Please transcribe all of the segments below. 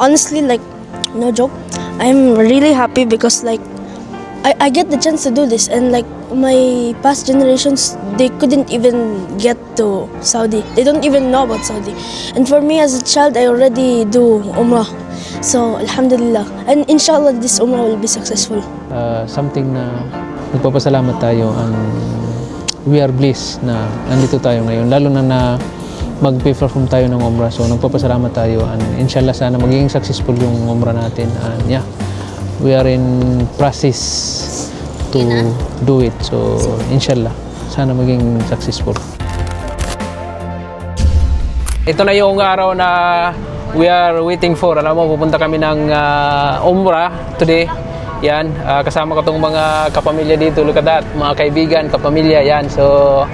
honestly, like, no joke, I'm really happy because like I get the chance to do this, and like my past generations, they couldn't even get to Saudi. They don't even know about Saudi. And for me as a child, I already do Umrah. So Alhamdulillah. And inshallah this Umrah will be successful. Something na nagpapasalamat tayo, and we are blessed na nandito tayo ngayon. Lalo na mag-perform tayo ng Umrah. So nagpapasalamat tayo, and inshallah sana magiging successful yung Umrah natin. And yeah, we are in process to do it. So inshallah sana maging successful. Ito na yung araw na we are waiting for. Alam mo, pupunta kami ng Umrah today. Yan, kasama ko tong mga kapamilya dito. Look at that, mga kaibigan, kapamilya. Yan, so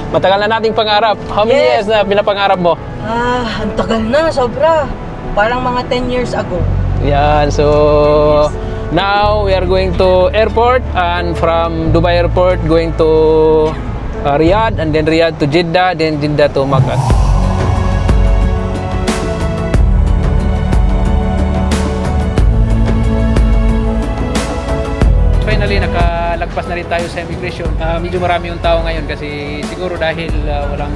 matagal na nating pangarap. How many years na pinapangarap mo? Ang tagal na, sobra. Parang mga 10 years ago. Yan, so now we are going to airport, and from Dubai airport going to Riyadh, and then Riyadh to Jeddah, then Jeddah to Makkah. Finally, nakalagpas na rin tayo sa immigration. Medyo marami yung tao ngayon kasi siguro dahil walang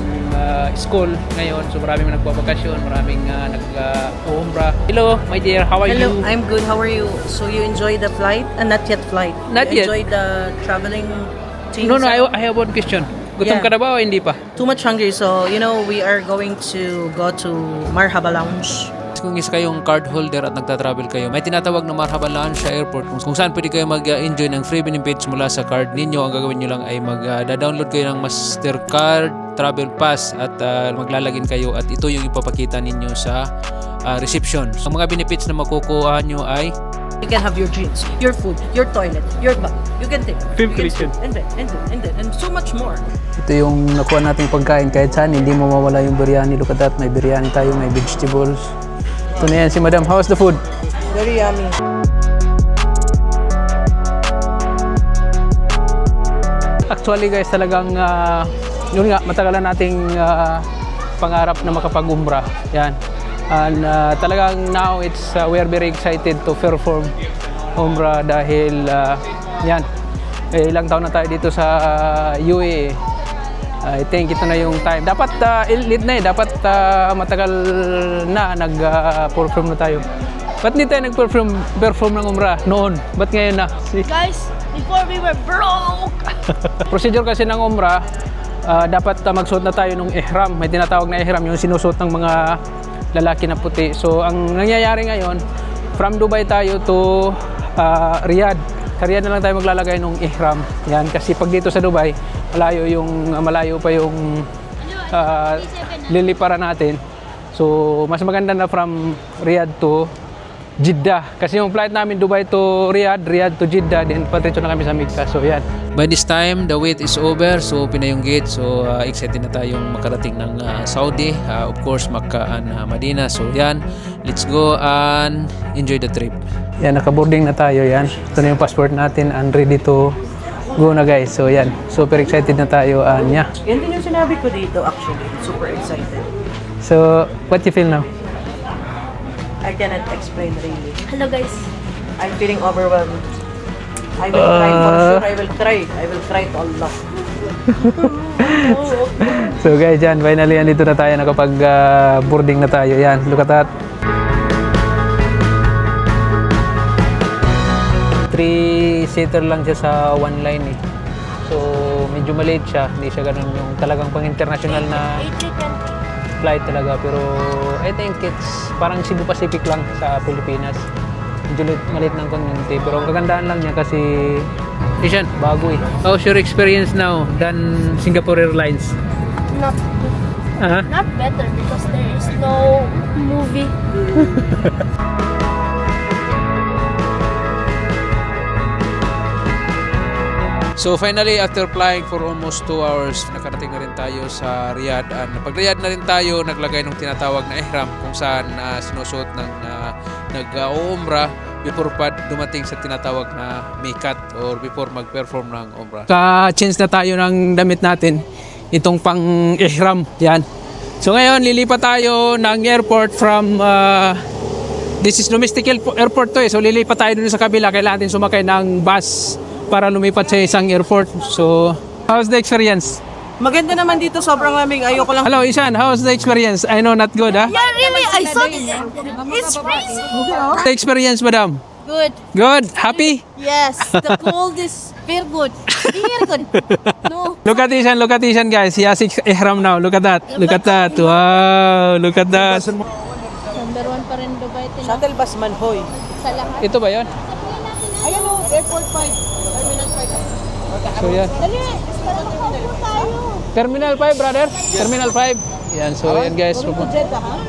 school ngayon, so maraming nagpapakasyon, maraming nag-umrah. Hello, my dear, how are you? Hello, I'm good. How are you? So you enjoy the flight? Not yet flight. Not you yet. enjoy the traveling things? No, I have one question. Gutom ka na ba o hindi pa? Too much hungry. So, you know, we are going to go to Marhaba Lounge. Kung isa kayong card holder at nagta-travel kayo, may tinatawag na Marhaba Lounge sa airport kung saan pwede kayo mag-enjoy ng free benefits mula sa card ninyo. Ang gagawin nyo lang ay mag-download kayo ng Mastercard Travel Pass at maglalagin kayo, at ito yung ipapakita ninyo sa reception. Ang mga benefits na makukuha nyo ay You can have your drinks, your food, your toilet, your bath. You can take Film collection. And so much more. ito yung nakuha nating pagkain kahit saan, hindi mo mawala yung biryani. Look at that, may biryani tayo, may vegetables. Ito na yan si Madam. How's the food? Very yummy. Actually guys, talagang yun nga, matagal na nating pangarap na makapag-umrah. Yan. And talagang now we are very excited to perform umrah dahil yan, ilang taon na tayo dito sa UAE. I think ito na yung time. Dapat elite na dapat matagal na nag-perform na tayo. Ba't hindi tayo nag-perform ng umrah noon? Ba't ngayon na? Guys, before we were broke. Procedure kasi ng umrah, dapat magsuot na tayo ng ihram. May tinatawag na ihram, yung sinusuot ng mga lalaki na puti. So ang nangyayari ngayon, from Dubai tayo to Riyadh. Sa Riyadh na lang tayo maglalagay ng ihram. Yan, kasi pag dito sa Dubai, malayo pa yung liliparan natin. So mas maganda na from Riyadh to Jeddah. Kasi yung flight namin Dubai to Riyadh, Riyadh to Jeddah, then patritso na kami sa Mecca. So yan. By this time, the wait is over. So open na yung gate. So excited na tayong makarating ng Saudi. Of course, Makkah and Medina. So yan, let's go and enjoy the trip. Yan, naka-boarding na tayo. Yan, ito na yung passport natin and ready to go na guys. So yan, super excited na tayo. And yeah. Yan din yung sinabi ko dito actually. Super excited. So, what you feel now? I cannot explain really. Hello guys. I'm feeling overwhelmed. I will cry for sure. I will cry. I will cry to Allah. So guys, yan, finally andito na tayo, nakapag-boarding na tayo. Yan, look at that. 3-seater lang siya sa one line eh. So medyo maliit siya, hindi siya ganun yung talagang pang international na flight talaga. Pero I think it's parang Cebu Pacific lang sa Pilipinas. Medyo maliit ng konti, pero ang kagandahan lang niya kasi Ishan, bago eh. How's your experience now than Singapore Airlines? Not not better because there is no movie. So finally, after flying for almost 2 hours, nakarating na rin tayo sa Riyadh. And pag Riyadh na rin tayo, naglagay ng tinatawag na ihram kung saan sinusuot ng nag-umrah before pa dumating sa tinatawag na miqat or before mag-perform ng umrah. Ka-change na tayo ng damit natin, itong pang ihram, yan. So ngayon, lilipat tayo ng airport from This is domestic airport to eh. So lilipat tayo dun sa kabila. Kailangan natin sumakay ng bus para lumipat sa isang airport. So, how's the experience? Maganda naman dito, sobrang lamig. Ayoko lang. Hello, Ishan. How's the experience? I know not good, ha? Yeah, really, I saw it. It's freezing. The experience, madam? Good. Good? Happy? Yes, the cold is very good. Very good. No. Look at Ishan, guys. He has ihram now. Look at that. Look at that. Wow. Look at that. Number 1 pa rin Dubai. Shuttle bus man, hoy. Sa lahat. Ito ba yun? Ayan o, Airport 5. Terminal 5. So, yan. Dali, para makaupo tayo. Terminal 5, brother. Terminal 5. Yan. So, yan, guys. Jeddah, ha?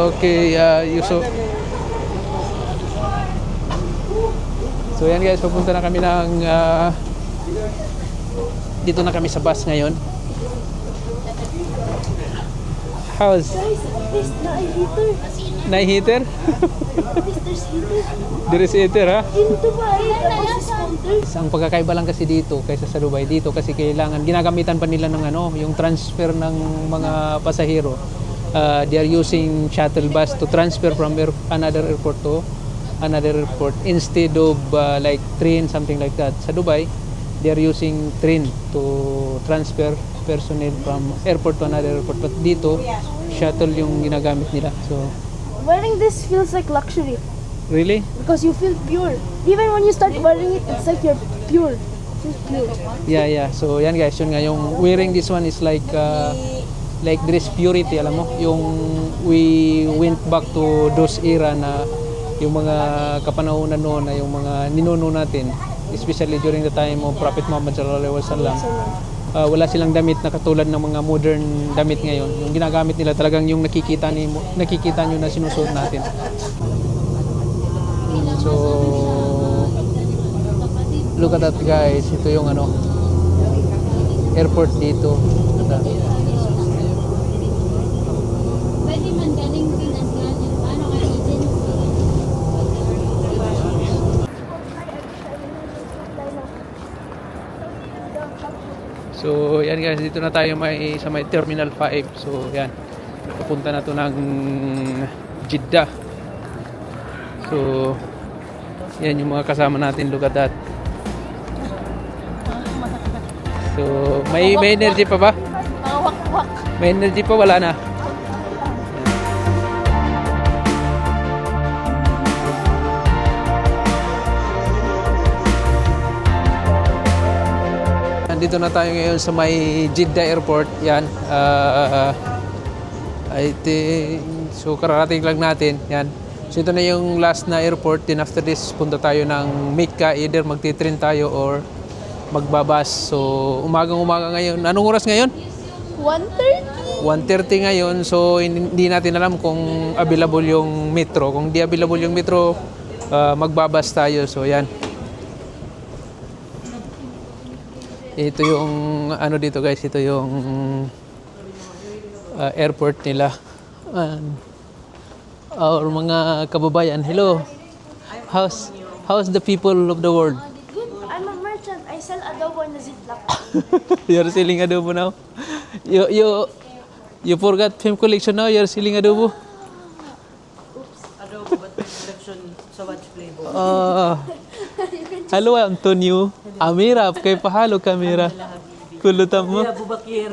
Okay, Yusuf. So yan guys, papunta na kami ng dito na kami sa bus ngayon. How's? Night heater? There is heater, ha? Ang pagkakaiba lang kasi dito kaysa sa Dubai, dito kasi kailangan ginagamitan pa nila ng ano, yung transfer ng mga pasahero. They are using shuttle bus to transfer from another airport to another airport instead of like train, something like that. Sa Dubai, they are using train to transfer personnel from airport to another airport. But dito, shuttle yung ginagamit nila. So, Wearing this feels like luxury really? because you feel pure. Even when you start wearing it, it's like you're pure. Feels pure. Yeah. So, yan guys, yun nga, yung wearing this one is like there is purity, alam mo? Yung we went back to those era na yung mga kapanahonan noon na yung mga ninuno natin, especially during the time of Prophet Muhammad sallallahu alaihi wasallam. Wala silang damit na katulad ng mga modern damit ngayon. Yung ginagamit nila talagang yung nakikita nyo na sinusuot natin. So, look at that guys. Ito yung ano, airport dito. Pwede man galing Pinas yan. Paano ka agent? So, yan guys, dito na tayo sa may Terminal 5. So, yan. Papunta na to ng Jeddah. So, yan yung mga kasama natin. Look at that. So, may energy pa ba? Mga wak-wak. May energy pa? Wala na. Nandito na tayo ngayon sa may Jeddah Airport. Yan. I think, so kararating lang natin. Yan. So ito na yung last na airport. Then after this, punta tayo ng Mecca. Either magti-train tayo or magbabas. So umagang-umaga ngayon. Anong oras ngayon? 1:30. 1:30 ngayon. So hindi natin alam kung available yung metro. Kung di available yung metro, magbabas tayo. So yan. Ito yung ano dito guys, ito yung airport nila. Our mga kababayan, hello. How's the people of the world? Good. I'm a merchant. I sell adobo in the Ziploc. You're selling adobo now? You forgot film collection now, you're selling adobo? Adobo, but collection so much flavor. Hello Antonio. Amira, kay pahalo kamera. Kulutan mo. Abu Bakir.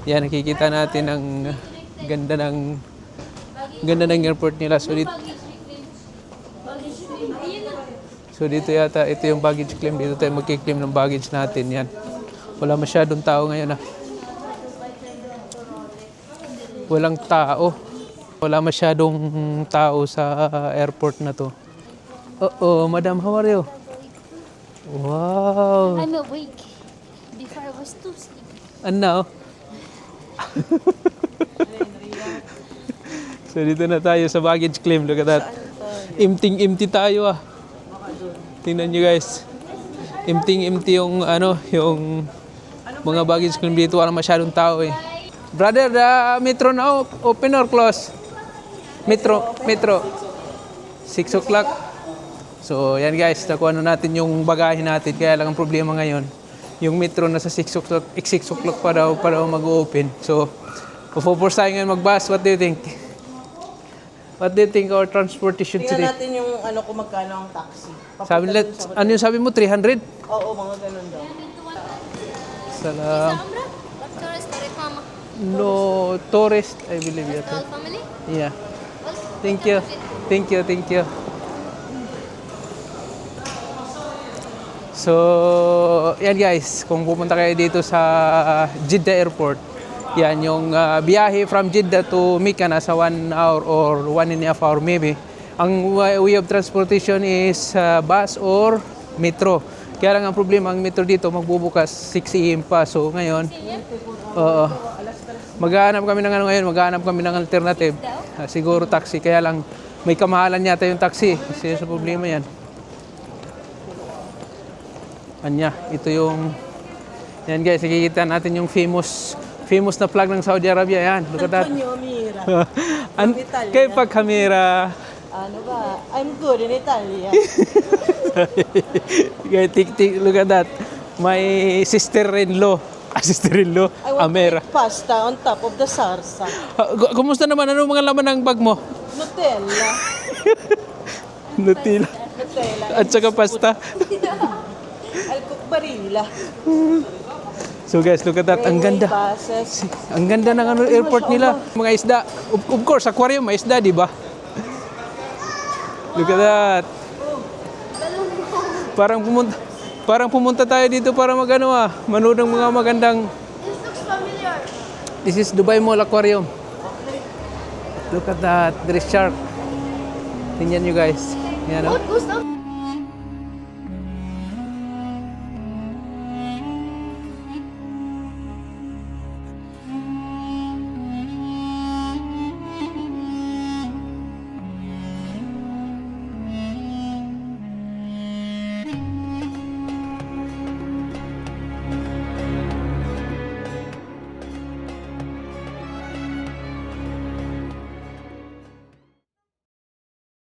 Yan, nakikita natin ang ganda ng airport nila. So dito yata, ito yung baggage claim. Dito tayo magki-claim ng baggage natin. Yan. Wala masyadong tao ngayon. Walang tao. Wala masyadong tao sa airport na to. Oh, madam, how are you? Wow. I'm awake. Before I was too sleepy. And now? So dito na tayo sa baggage claim. Look at that. Empty tayo ah. Tingnan nyo guys. Empty yung yung mga baggage claim dito. Wala masyadong tao eh. Brother, the metro now open or close? Metro. 6 o'clock. So yan guys, nakuha na natin yung bagahe natin. Kaya lang ang problema ngayon, yung metro nasa 6 o'clock, 6 o'clock pa daw mag-open. So, puforce tayo ngayon mag-bus. What do you think? What do you think our transportation Tingnan today? natin yung ano kung magkano ang taxi. Sabi nila, Papunta dun sa ano yung sabi mo, 300? Oo, mga ganun daw. Salam. What tourist direct mama? No, tourist, I believe yet. All family? Yeah. Thank you. Thank you, thank you. So, yan guys, kung pupunta kayo dito sa Jeddah Airport, yan yung biyahe from Jeddah to Mecca nasa 1 hour or 1.5 hour maybe. Ang way of transportation is bus or metro. Kaya lang ang problema, ang metro dito magbubukas 6 AM pa. So ngayon, maghahanap kami ng ano ngayon, maghahanap kami ng alternative. Siguro taxi, kaya lang may kamahalan yata yung taxi. Kasi sa problema yan. Anya, ito yung yan guys, nakikita natin yung famous na flag ng Saudi Arabia. Yan, look at that. Antonio Mira. Kay pag kamera. Ano ba? I'm good in Italia. Guys, look at that. My sister-in-law. Sister-in-law, I want Amera. to eat pasta on top of the sarsa. Kumusta naman? Anong mga laman ng bag mo? Nutella. Nutella. Nutella. At saka pasta. Alcocbarilla. So guys, look at that. Ang ganda. Buses. Ang ganda ng ano, airport nila. Mga isda. Of course, aquarium, may isda, di ba? Look at that. Parang pumunta tayo dito para manood ng mga magandang. This looks familiar. This is Dubai Mall Aquarium. Look at that. There is shark. Tingnan nyo guys. Yan, oh. Gusto?